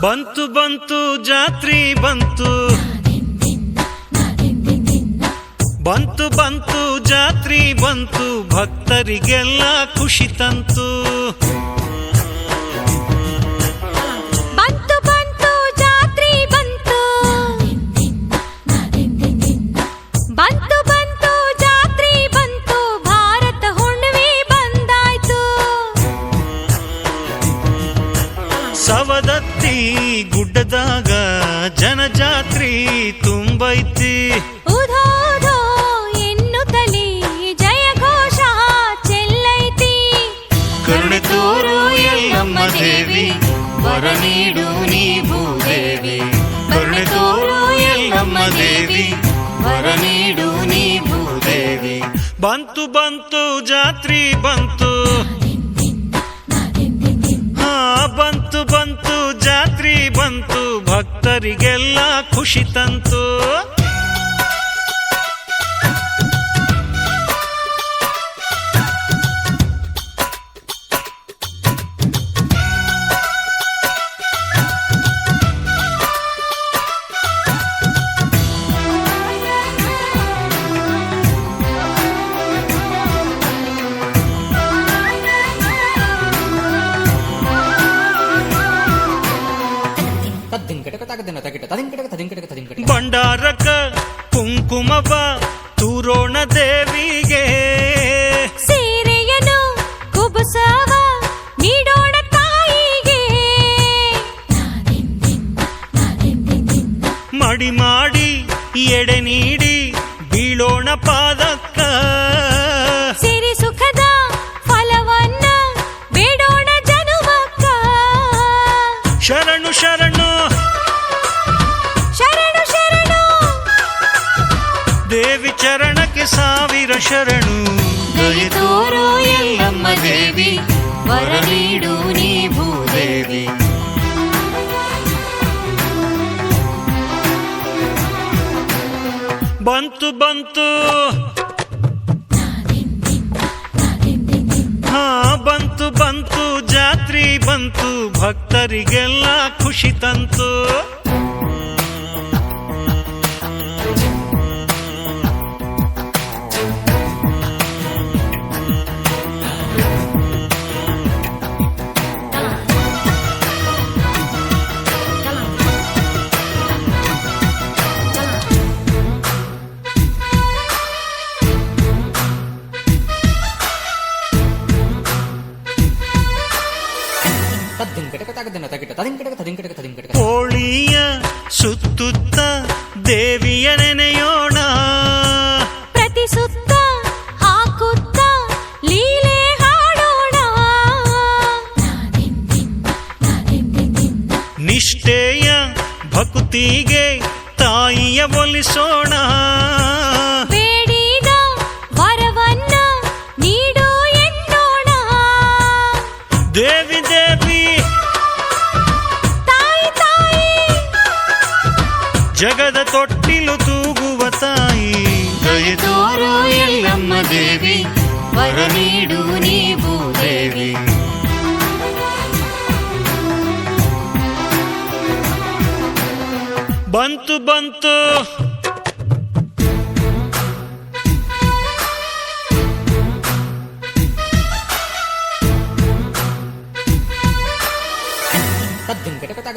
ಬಂತು ಬಂತು ಜಾತ್ರಿ ಬಂತು, ಬಂತು ಬಂತು ಜಾತ್ರಿ ಬಂತು, ಭಕ್ತರಿಗೆಲ್ಲ ಖುಷಿ ತಂತು. ಬಂತು ಬಂತು ಜಾತ್ರಿ ಬಂತು, ಬಂತು ಬಂತು ಜಾತ್ರಿ ಬಂತು, ಭಾರತ ಹುಣ್ಣಿಮೆ ಬಂದಾಯ್ತು. ಸವದತ್ತಿ ಗುಡ್ಡದಾಗ ಜನಜಾತ್ರಿ ತುಂಬೈತಿ. ಉಧೋಧೋ ಎನ್ನುತ್ತಲೇ ಜಯ ಘೋಷ ಚೆಲ್ಲೈತಿ. ಕರುಣೆ ತೋರು ಎಲ್ಲಮ್ಮ ದೇವಿ, ವರ ನೀಡು ನೀ ಭೂದೇವಿ. ಕರುಣೆ ತೋರು ಎಲ್ಲಮ್ಮ ದೇವಿ, ವರ ನೀಡು ನೀ ಭೂದೇವಿ. ಬಂತು ಬಂತು ಜಾತ್ರಿ ಬಂತು, ಹಾ ಬಂತು ಬಂತು ಜಾತ್ರಿ ಬಂತು, ಭಕ್ತರಿಗೆಲ್ಲ ಖುಷಿ ತಂತು. ಭಂಡಾರಕ ಕುಂಕುಮವ ತೂರೋಣ ದೇವಿಗೆ, ಸೀರೆಯನು ಕುಬುಸವ ನೀಡೋಣ ತಾಯಿಗೆ. ಮಡಿ ಮಾಡಿ ಎಡೆ ನೀಡಿ ಬೀಳೋಣ ಪಾದಕ್ಕ, ಸಿರಿ ಸುಖದ ಫಲವನ್ನ ಬೇಡೋಣ ಜನುಮಕ್ಕ. ಶರಣು ಶರಣು ಶರಣು ಶರಣು ದೇವಿ ಚರಣಕ್ಕೆ ಸಾವಿರ ಶರಣು. ದಯೆ ತೋರು ಎಲ್ಲಮ್ಮ ದೇವಿ, ವರ ನೀಡು ನೀ ಭೂದೇವಿ. ಬಂತು ಬಂತು, ಹಾ ಬಂತು ಬಂತು ಜಾತ್ರಿ ಬಂತು, ಭಕ್ತರಿಗೆಲ್ಲ ಖುಷಿ ತಂತು. ಕೋಳಿಯ ಸುತ್ತುತ್ತ ದೇವಿಯ ನೆನೆಯೋಣ, ಪ್ರತಿ ಸುತ್ತ ಹಾಕುತ್ತ ಲೀಲೆ ಹಾಡೋಣ. ನಿಷ್ಠೆಯ ಭಕ್ತಿಗೆ ತಾಯಿಯ ಒಲಿಸೋಣ, ಬೇಡಿದ ವರವನ್ನ ನೀಡು ಎನ್ನೋಣ. ದೇವಿ ದೇವಿ ತಾಯಿ ತಾಯಿ ಜಗದ ತೊಟ್ಟಿಲು ತೂಗುವ ತಾಯಿ. ದಯೆ ತೋರು ಎಲ್ಲಮ್ಮ ದೇವಿ, ವರ ನೀಡು ನೀ ಭೂದೇವಿ. ಬಂತು ಬಂತು